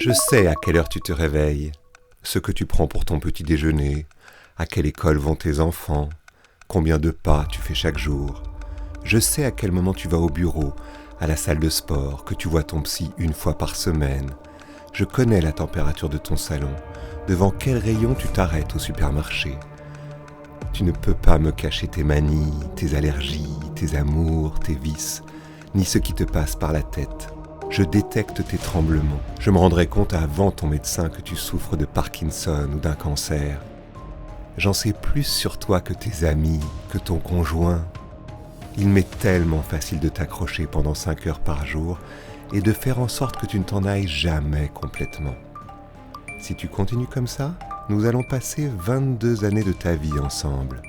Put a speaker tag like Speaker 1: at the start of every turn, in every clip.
Speaker 1: Je sais à quelle heure tu te réveilles, ce que tu prends pour ton petit déjeuner, à quelle école vont tes enfants, combien de pas tu fais chaque jour. Je sais à quel moment tu vas au bureau, à la salle de sport, que tu vois ton psy une fois par semaine. Je connais la température de ton salon, devant quel rayon tu t'arrêtes au supermarché. Tu ne peux pas me cacher tes manies, tes allergies, tes amours, tes vices, ni ce qui te passe par la tête. Je détecte tes tremblements. Je me rendrai compte avant ton médecin que tu souffres de Parkinson ou d'un cancer. J'en sais plus sur toi que tes amis, que ton conjoint. Il m'est tellement facile de t'accrocher pendant 5 heures par jour et de faire en sorte que tu ne t'en ailles jamais complètement. Si tu continues comme ça, nous allons passer 22 années de ta vie ensemble.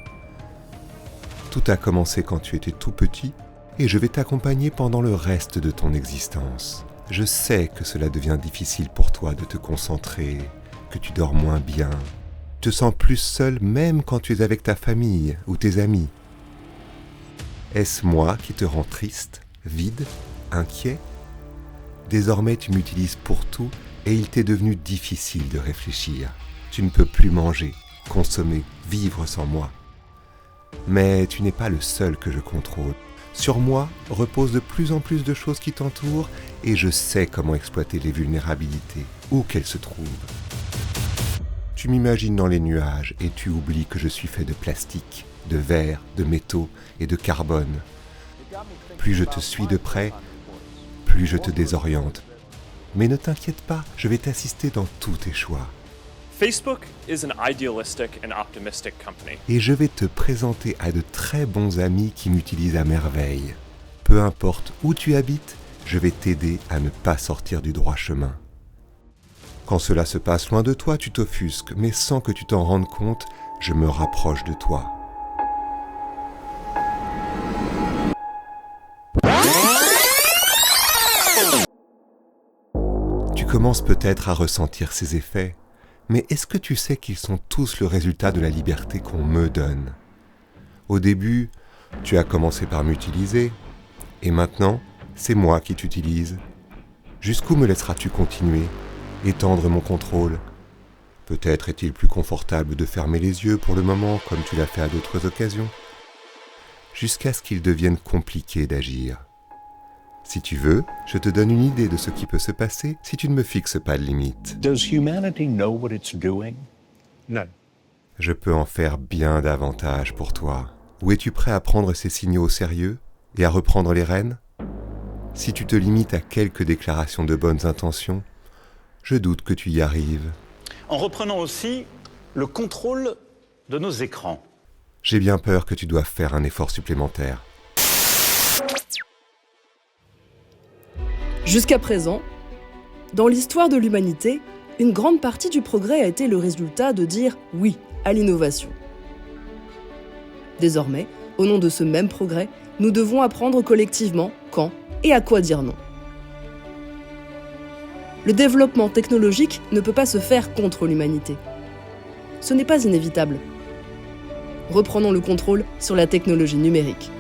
Speaker 1: Tout a commencé quand tu étais tout petit et je vais t'accompagner pendant le reste de ton existence. Je sais que cela devient difficile pour toi de te concentrer, que tu dors moins bien. Tu te sens plus seul même quand tu es avec ta famille ou tes amis. Est-ce moi qui te rend triste, vide, inquiet ? Désormais tu m'utilises pour tout et il t'est devenu difficile de réfléchir. Tu ne peux plus manger, consommer, vivre sans moi. Mais tu n'es pas le seul que je contrôle. Sur moi reposent de plus en plus de choses qui t'entourent et je sais comment exploiter les vulnérabilités, où qu'elles se trouvent. Tu m'imagines dans les nuages et tu oublies que je suis fait de plastique, de verre, de métaux et de carbone. Plus je te suis de près, plus je te désoriente. Mais ne t'inquiète pas, je vais t'assister dans tous tes choix.
Speaker 2: Facebook is an idealistic and optimistic company.
Speaker 1: Et je vais te présenter à de très bons amis qui m'utilisent à merveille. Peu importe où tu habites, je vais t'aider à ne pas sortir du droit chemin. Quand cela se passe loin de toi, tu t'offusques, mais sans que tu t'en rendes compte, je me rapproche de toi. Tu commences peut-être à ressentir ces effets. Mais est-ce que tu sais qu'ils sont tous le résultat de la liberté qu'on me donne ? Au début, tu as commencé par m'utiliser, et maintenant, c'est moi qui t'utilise. Jusqu'où me laisseras-tu continuer, étendre mon contrôle ? Peut-être est-il plus confortable de fermer les yeux pour le moment, comme tu l'as fait à d'autres occasions, jusqu'à ce qu'il devienne compliqué d'agir. Si tu veux, je te donne une idée de ce qui peut se passer si tu ne me fixes pas de limite.
Speaker 3: Does humanity know what it's doing?
Speaker 4: None.
Speaker 1: Je peux en faire bien davantage pour toi. Ou es-tu prêt à prendre ces signaux au sérieux et à reprendre les rênes ? Si tu te limites à quelques déclarations de bonnes intentions, je doute que tu y arrives.
Speaker 3: En reprenant aussi le contrôle de nos écrans.
Speaker 1: J'ai bien peur que tu doives faire un effort supplémentaire.
Speaker 5: Jusqu'à présent, dans l'histoire de l'humanité, une grande partie du progrès a été le résultat de dire oui à l'innovation. Désormais, au nom de ce même progrès, nous devons apprendre collectivement quand et à quoi dire non. Le développement technologique ne peut pas se faire contre l'humanité. Ce n'est pas inévitable. Reprenons le contrôle sur la technologie numérique.